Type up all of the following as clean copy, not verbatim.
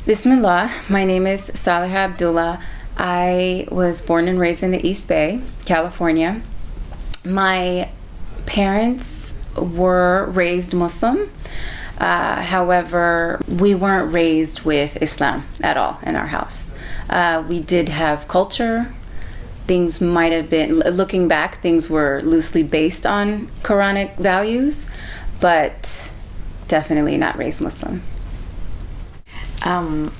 Bismillah, my name is Saleha Abdullah. I was born and raised in the East Bay, California. My parents were raised Muslim. However, we weren't raised with Islam at all in our house. We did have culture. Things might have been, looking back, things were loosely based on Quranic values, but definitely not raised Muslim.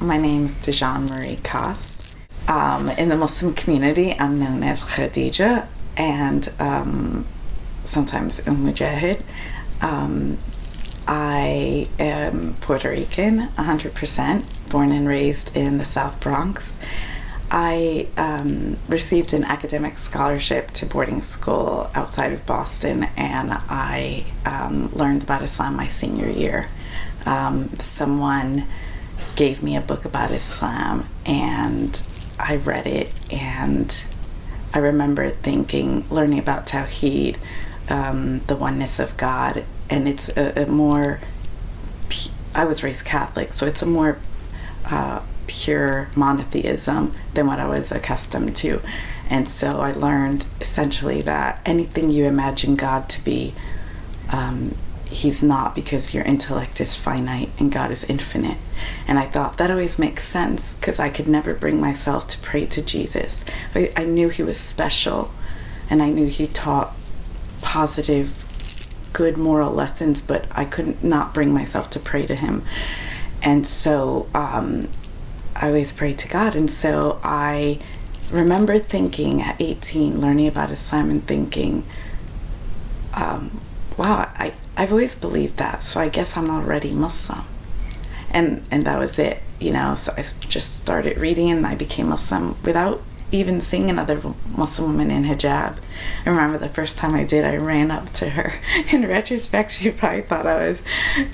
My name's Dijon Marie Cost. In the Muslim community, I'm known as Khadijah and sometimes Mujahid. I am Puerto Rican, 100%, born and raised in the South Bronx. I received an academic scholarship to boarding school outside of Boston, and I learned about Islam my senior year. Someone gave me a book about Islam, and I read it, and I remember learning about Tawheed, the oneness of God, and it's a more, I was raised Catholic, so it's a more pure monotheism than what I was accustomed to. And so I learned essentially that anything you imagine God to be, he's not, because your intellect is finite and God is infinite. And I thought that always makes sense, because I could never bring myself to pray to Jesus. But I knew he was special, and I knew he taught positive, good moral lessons, but I could not bring myself to pray to him. And so I always prayed to God. And so I remember thinking at 18, learning about Islam, and thinking, wow, I've always believed that, so I guess I'm already Muslim. And that was it, so I just started reading, and I became Muslim without even seeing another Muslim woman in hijab. I remember the first time I did, I ran up to her. In retrospect, she probably thought I was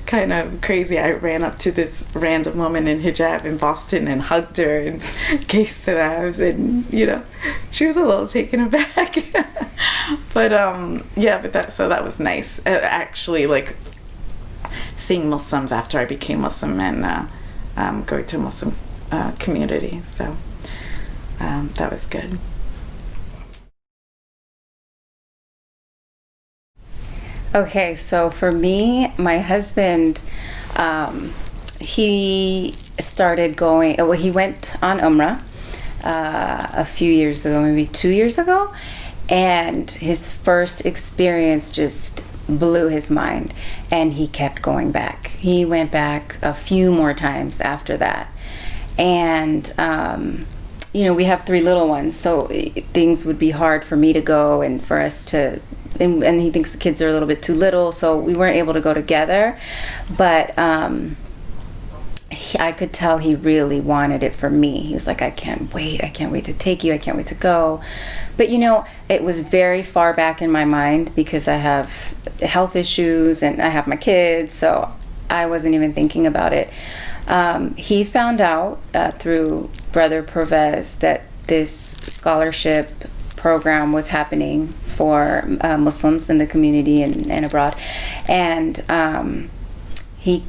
kind of crazy. I ran up to this random woman in hijab in Boston and hugged her and kissed her abs, and she was a little taken aback. But that was nice. Actually, like seeing Muslims after I became Muslim and going to a Muslim community. So that was good. Okay, so for me, my husband, he started going, he went on Umrah a few years ago, maybe 2 years ago, and his first experience just blew his mind, and he kept going back. He went back a few more times after that, and we have 3 little ones, so things would be hard for me to go and for us to, and he thinks the kids are a little bit too little, so we weren't able to go together. But I could tell he really wanted it for me. He was like, I can't wait to take you, I can't wait to go. But it was very far back in my mind, because I have health issues and I have my kids, so I wasn't even thinking about it. He found out through Brother Pervez that this scholarship program was happening for Muslims in the community and abroad, and he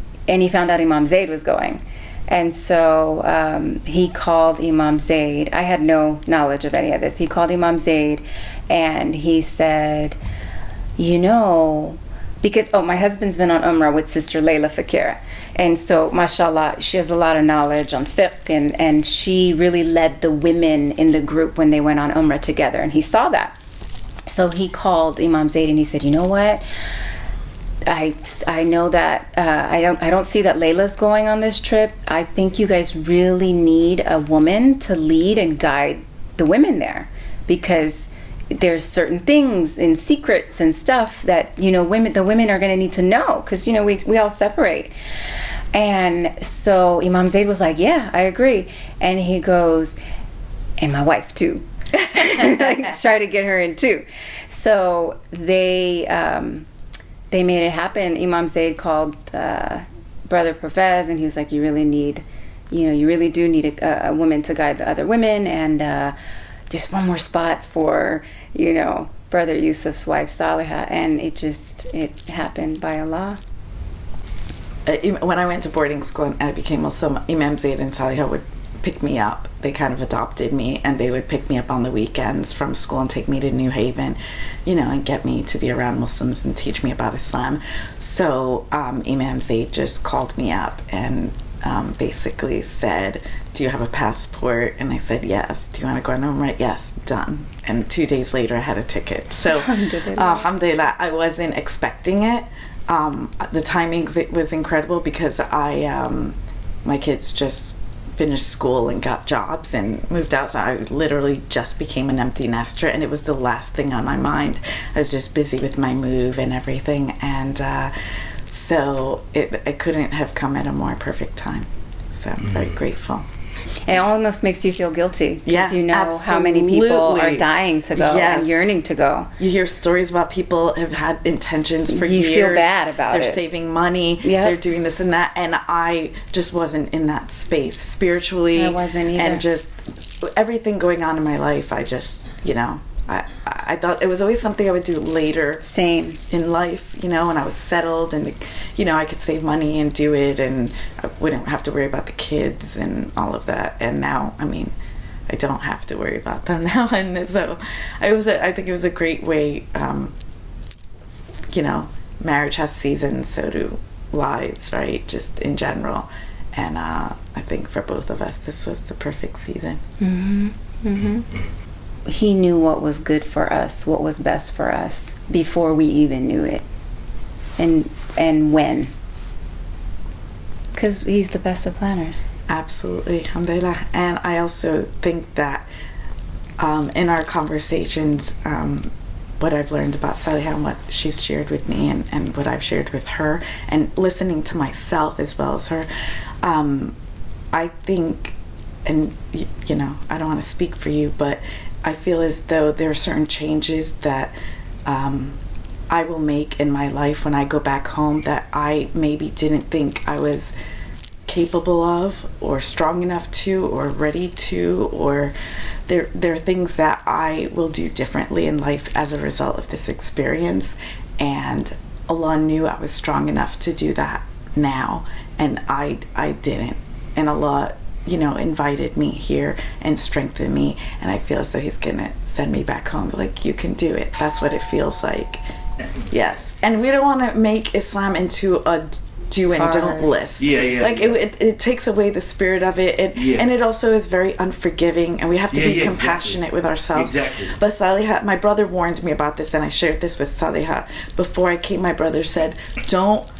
found out Imam Zaid was going, and so he called Imam Zaid. I had no knowledge of any of this. He called Imam Zaid, and he said, because my husband's been on Umrah with Sister Layla Fakira, and so mashallah, she has a lot of knowledge on fiqh, and she really led the women in the group when they went on Umrah together, and he saw that. So he called Imam Zaid, and he said, you know what, I know that I don't see that Layla's going on this trip. I think you guys really need a woman to lead and guide the women there, because there's certain things and secrets and stuff that the women are going to need to know, because we all separate. And so Imam Zaid was like, yeah, I agree. And he goes, and my wife too. Like, try to get her in too. So they made it happen. Imam Zaid called Brother Pervez, and he was like, you really do need a woman to guide the other women, and just one more spot for Brother Yusuf's wife Saleha. And it happened by Allah. when I went to boarding school and I became Muslim, Imam Zaid and Saleha would pick me up. They kind of adopted me, and they would pick me up on the weekends from school and take me to New Haven, and get me to be around Muslims and teach me about Islam. So Imam Zaid just called me up and basically said, do you have a passport? And I said, yes. Do you want to go on Umrah? Yes. Done. And 2 days later I had a ticket. So alhamdulillah, I wasn't expecting it. The timing was incredible because my kids just finished school and got jobs and moved out, so I literally just became an empty nester, and it was the last thing on my mind. I was just busy with my move and everything, and so it couldn't have come at a more perfect time. So I'm very grateful. It almost makes you feel guilty because Yeah, you know absolutely. how many people are dying to go Yes. and yearning to go. You hear stories about people have had intentions for years. You feel bad about They're it. saving money. Yep. They're doing this and that. And I just wasn't in that space spiritually. I wasn't either. And just everything going on in my life, I just, I thought it was always something I would do later. Same. In life, when I was settled and, I could save money and do it, and I wouldn't have to worry about the kids and all of that. And now, I don't have to worry about them now. And so I think it was a great way, marriage has seasons, so do lives, right? Just in general. And I think for both of us, this was the perfect season. Mm-hmm. Mm-hmm. He knew what was good for us, what was best for us before we even knew it. And when. Because he's the best of planners. Absolutely, alhamdulillah. And I also think that in our conversations, what I've learned about Saleha and what she's shared with me and what I've shared with her, and listening to myself as well as her, I think, and I don't want to speak for you, but I feel as though there are certain changes that I will make in my life when I go back home that I maybe didn't think I was capable of, or strong enough to, or ready to, or there are things that I will do differently in life as a result of this experience. And Allah knew I was strong enough to do that now, and I didn't. And Allah invited me here and strengthened me, and I feel as though He's gonna send me back home, like, you can do it. That's what it feels like. Yes. And we don't want to make Islam into a do and don't list. It takes away the spirit of it. And it also is very unforgiving, and we have to be compassionate with ourselves. Exactly. But Saleha, my brother warned me about this, and I shared this with Saleha before I came. My brother said, don't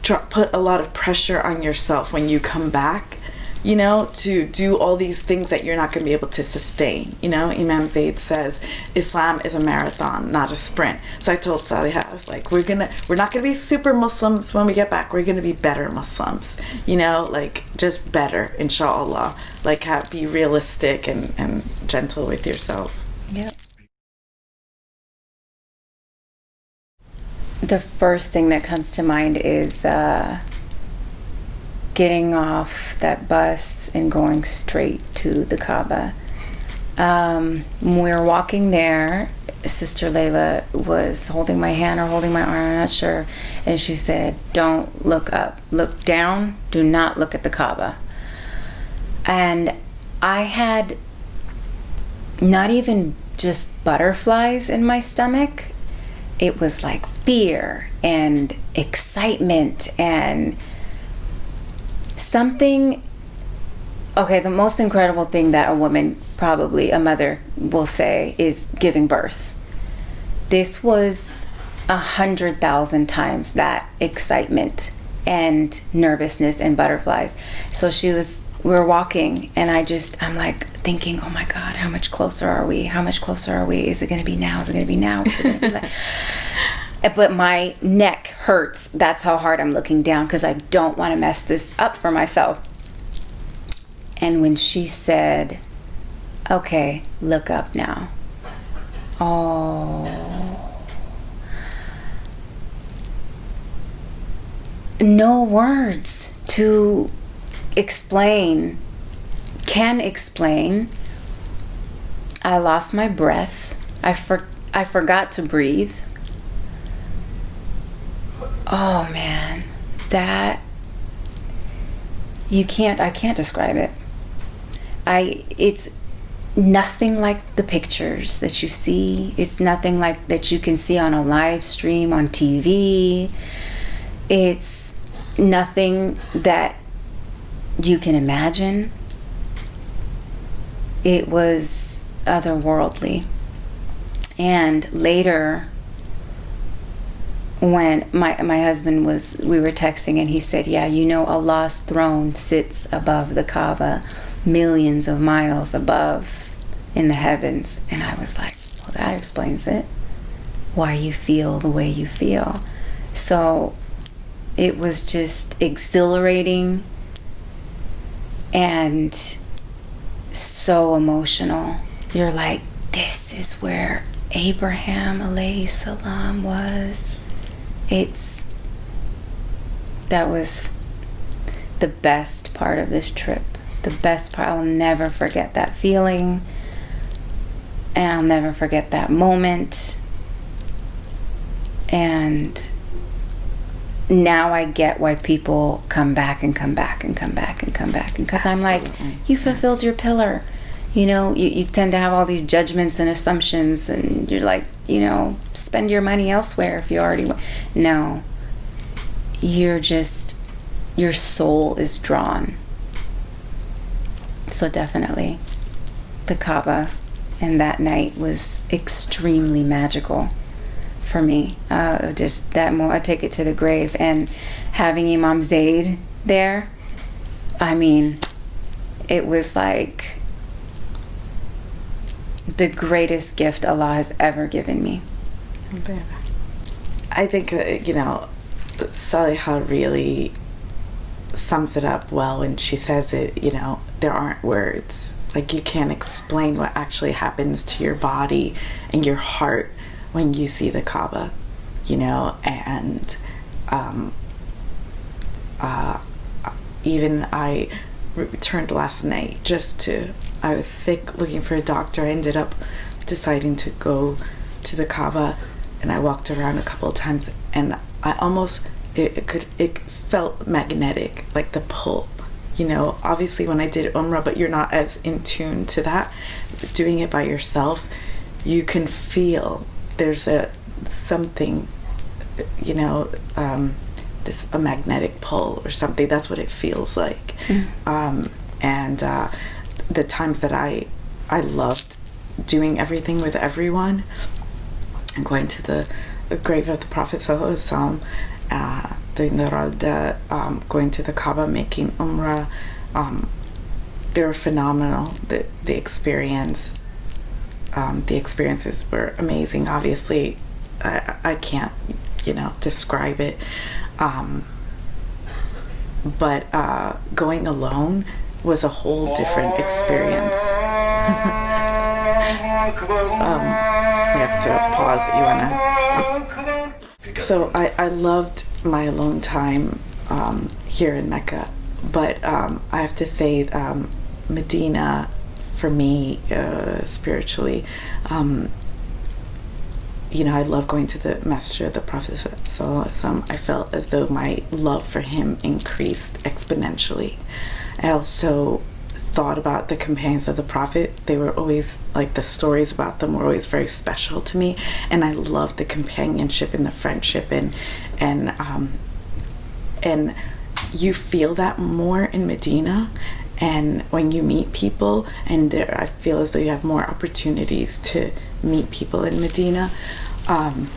put a lot of pressure on yourself when you come back, to do all these things that you're not going to be able to sustain. Imam Zaid says Islam is a marathon, not a sprint. So I told Saleha, I was like, we're not going to be super Muslims when we get back. We're going to be better Muslims, just better, inshallah. Be realistic and gentle with yourself. Yep. The first thing that comes to mind is getting off that bus and going straight to the Kaaba. When we were walking there, Sister Layla was holding my hand or holding my arm, I'm not sure, and she said, don't look up, look down, do not look at the Kaaba. And I had not even just butterflies in my stomach, it was like fear and excitement and something. Okay, the most incredible thing that a woman, probably a mother, will say is giving birth. This was 100,000 times that excitement and nervousness and butterflies. So we were walking, and I'm like thinking, oh my God, how much closer are we? How much closer are we? Is it going to be now? Is it going to be now? Is it going to be like? But my neck hurts. That's how hard I'm looking down, because I don't want to mess this up for myself. And when she said, okay, look up now. Oh. No words to can explain. I lost my breath. I forgot to breathe. Oh man, that I can't describe it. It's nothing like the pictures that you see. It's nothing like that you can see on a live stream on TV. It's nothing that you can imagine. It was otherworldly. And later, when my husband we were texting, and he said, yeah, Allah's throne sits above the Kaaba, millions of miles above in the heavens. And I was like, well, that explains it, why you feel the way you feel. So it was just exhilarating and so emotional. You're like, this is where Abraham alayhi salam was. That was the best part of this trip. The best part. I'll never forget that feeling, and I'll never forget that moment. And now I get why people come back and come back and come back and come back. Because I'm like, you fulfilled your pillar. You tend to have all these judgments and assumptions, and you're like, spend your money elsewhere if you already no. Your soul is drawn. So definitely the Kaaba and that night was extremely magical for me. Just that I take it to the grave. And having Imam Zaid there, I mean, it was like the greatest gift Allah has ever given me. I think, Saleha really sums it up well when she says it, there aren't words. Like, you can't explain what actually happens to your body and your heart when you see the Kaaba, and even I returned last night I was sick, looking for a doctor. I ended up deciding to go to the Kaaba, and I walked around a couple of times, and I almost, it felt magnetic, like the pull. Obviously when I did Umrah, but you're not as in tune to that. Doing it by yourself, you can feel there's something, a magnetic pull or something. That's what it feels like. And the times that I loved doing everything with everyone, and going to the grave of the Prophet Sallallahu doing the Rawda, going to the Kaaba, making Umrah, they were phenomenal. The experiences were amazing. Obviously, I can't, describe it. But going alone was a whole different experience. We have to pause. You wanna? So I loved my alone time here in Mecca, but I have to say Medina, for me, spiritually, I love going to the Masjid of the Prophet Sallallahu Alaihi Wasallam. I felt as though my love for him increased exponentially. I also thought about the companions of the Prophet. They were always, like, the stories about them were always very special to me, and I loved the companionship and the friendship, and you feel that more in Medina. And when you meet people, and there, I feel as though you have more opportunities to meet people in Medina. And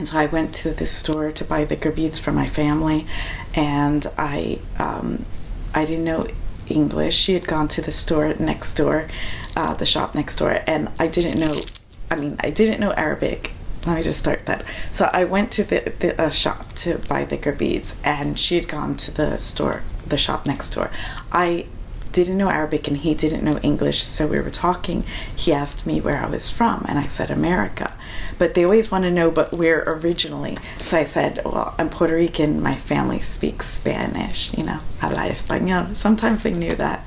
so I went to this store to buy the beads for my family, and I didn't know English. She had gone to the store next door, the shop next door, and I didn't know Arabic. Let me just start that. So I went to the shop to buy the beads, and she had gone to the shop next door. I didn't know Arabic and he didn't know English, so we were talking. He asked me where I was from, and I said America. But they always want to know, but where originally? So I said, well, I'm Puerto Rican, my family speaks Spanish, habla español. Sometimes they knew that.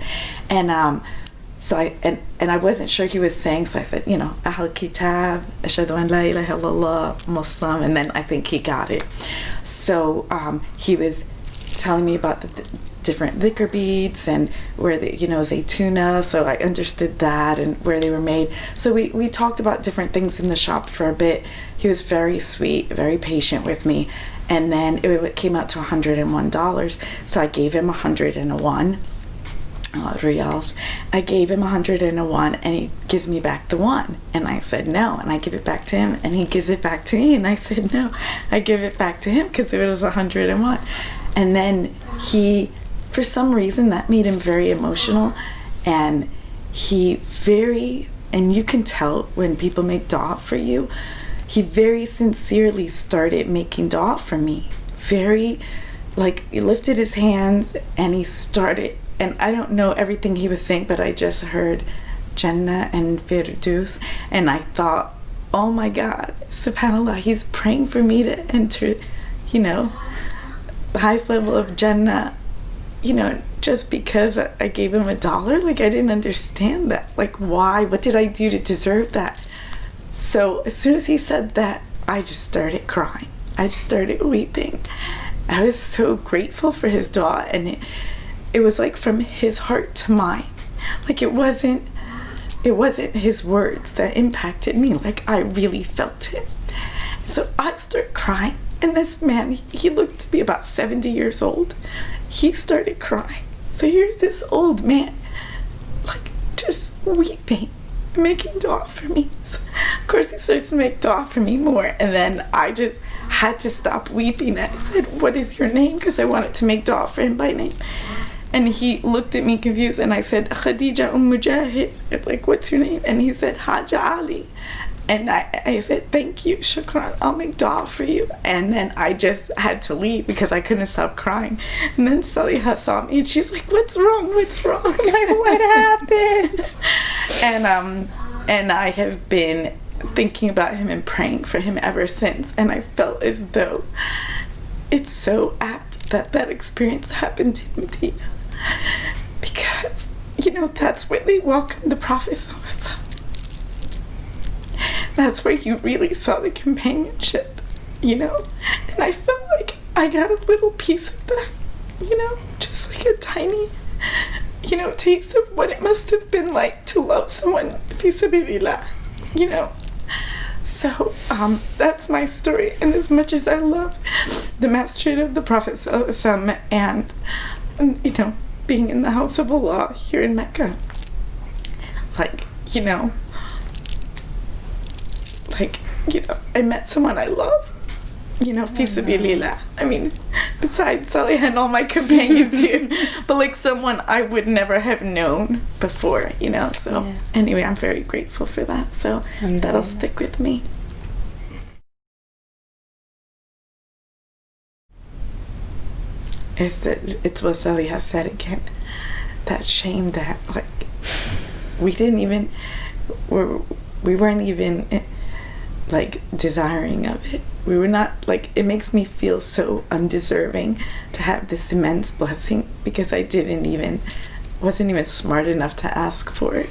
And so I wasn't sure he was saying, so I said, Ahl Kitab, Ashhadu an la ilaha illallah, Muslim, and then I think he got it. So he was telling me about different liquor beads and where they, zaytuna, so I understood that and where they were made. So we talked about different things in the shop for a bit. He was very sweet, very patient with me. And then it came out to $101. So I gave him 101 reals. I gave him 101 and he gives me back the one. And I said no. And I give it back to him and he gives it back to me. And I said no. I give it back to him because it was 101. And then he, for some reason, that made him very emotional. And and you can tell when people make dua for you, he very sincerely started making dua for me. He lifted his hands and he started, and I don't know everything he was saying, but I just heard Jannah and Firdaus, and I thought, oh my God, subhanAllah, he's praying for me to enter, the highest level of Jannah, just because I gave him $1. I didn't understand that. Why? What did I do to deserve that? So as soon as he said that, I just started crying. I just started weeping. I was so grateful for his dua, and it was from his heart to mine. It wasn't his words that impacted me. I really felt it. So I started crying, and this man, he looked to be about 70 years old. He started crying. So here's this old man, just weeping, making dua for me. So of course he starts to make dua for me more, and then I just had to stop weeping. I said, what is your name? Because I wanted to make dua for him by name. And he looked at me confused, and I said, Khadijah Mujahid. What's your name? And he said, Haja Ali. And I said, thank you, shukran, I'll make dua for you. And then I just had to leave because I couldn't stop crying. And then Saleha saw me and she's like, what's wrong? What happened? And I have been thinking about him and praying for him ever since. And I felt as though it's so apt that experience happened in Medina. Because, that's where they welcomed the Prophet. That's where you really saw the companionship, and I felt like I got a little piece of that, just a tiny, taste of what it must have been like to love someone, fi sabilillah, So, that's my story, and as much as I love the masjid of the Prophet ﷺ and, being in the house of Allah here in Mecca, I met someone I love, fi sabilillah. I mean, besides Saleha and all my companions here, but someone I would never have known before, so anyway, I'm very grateful for that, so that'll stick with me. It's what Saleha said again, that shame that we weren't even desiring of it. We were not it makes me feel so undeserving to have this immense blessing because I wasn't even smart enough to ask for it.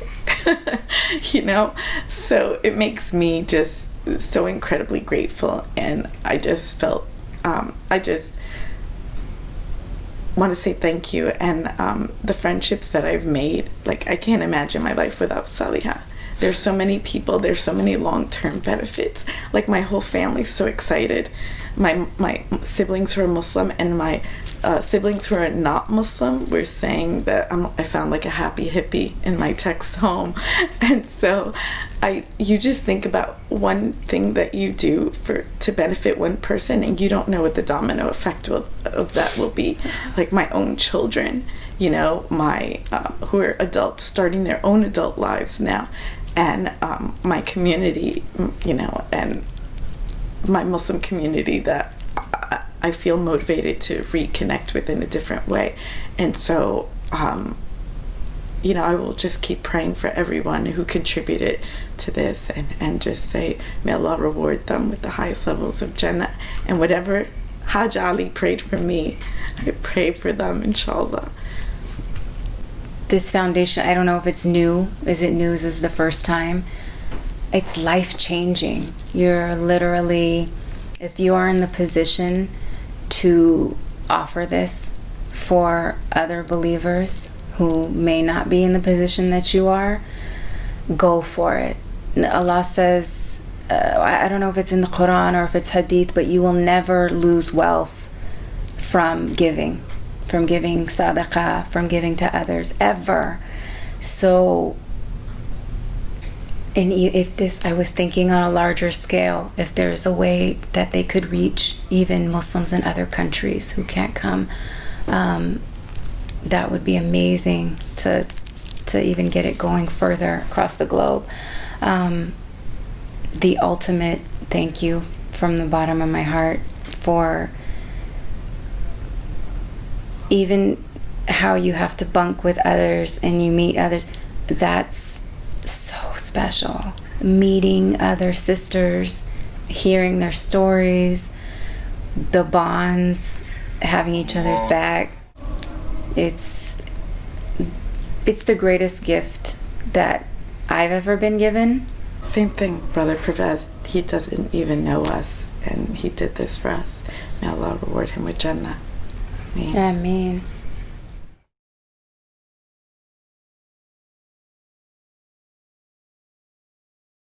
So it makes me just so incredibly grateful, and I just felt I just want to say thank you, and the friendships that I've made, I can't imagine my life without Saleha. There's so many people, there's so many long-term benefits. My whole family's so excited. My siblings who are Muslim and my siblings who are not Muslim were saying that I sound like a happy hippie in my text home. And so you just think about one thing that you do to benefit one person, and you don't know what the domino effect of that will be. My own children, my who are adults starting their own adult lives now, and my community, and my Muslim community that I feel motivated to reconnect with in a different way. And so I will just keep praying for everyone who contributed to this, and just say, may Allah reward them with the highest levels of Jannah. And whatever Hajj Ali prayed for me, I pray for them, inshallah. This foundation, I don't know if it's new. Is it new? Is this the first time? It's life-changing. You're literally, if you are in the position to offer this for other believers who may not be in the position that you are, go for it. Allah says, I don't know if it's in the Quran or if it's hadith, but you will never lose wealth from giving sadaqah, from giving to others, ever. So, and if this, I was thinking on a larger scale, if there's a way that they could reach even Muslims in other countries who can't come, that would be amazing to even get it going further across the globe. The ultimate thank you from the bottom of my heart for even how you have to bunk with others and you meet others. That's so special. Meeting other sisters, hearing their stories, the bonds, having each other's back. It's the greatest gift that I've ever been given. Same thing, Brother Pervez. He doesn't even know us, and he did this for us. May Allah reward him with Jannah. Ameen. Ameen.